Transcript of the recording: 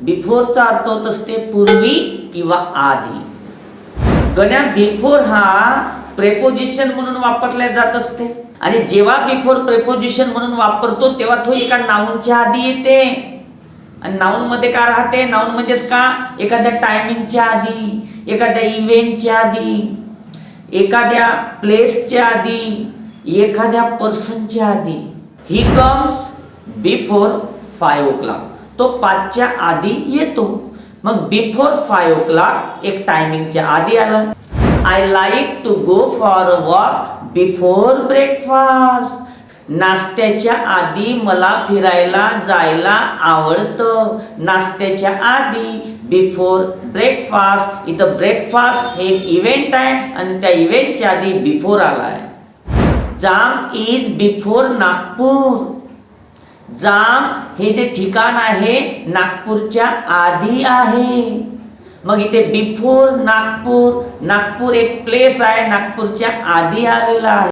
बिफोरचा अर्थ होत असते पूर्वी किंवा आधी. गण्या बिफोर हा प्रेपोजिशन म्हणून वापरला जात असते आणि जेव्हा बिफोर प्रेपोजिशन म्हणून वापरतो तेव्हा तो एका नाउनच्या आधी येते. आणि नाउन मध्ये काय राहते? नाउन म्हणजेच का एखाद्या टायमिंगच्या आधी, एखाद्या इव्हेंटच्या आधी, एखाद्या प्लेसच्या आधी, एखाद्या पर्सनच्या आधी. He comes before 5 o'clock. तो 5च्या आधी येतो. मग बिफोर 5 o'clock एक टायमिंगच्या आधी आलं. I like to go for a walk before breakfast. नाश्त्याच्या आधी मला फिरायला जायला आवडतं. नाश्त्याच्या आधी, बिफोर ब्रेकफास्ट. इथं ब्रेकफास्ट हे एक इव्हेंट आहे आणि त्या इव्हेंटच्या आधी बिफोर आलाय. जाम इज बिफोर नागपूर. जाम हे जे ठिकाण आहे नागपूरच्या आधी आहे. मग इथे बिफोर नागपूर, नागपूर एक प्लेस आहे, नागपूरच्या आधी आलेला आहे.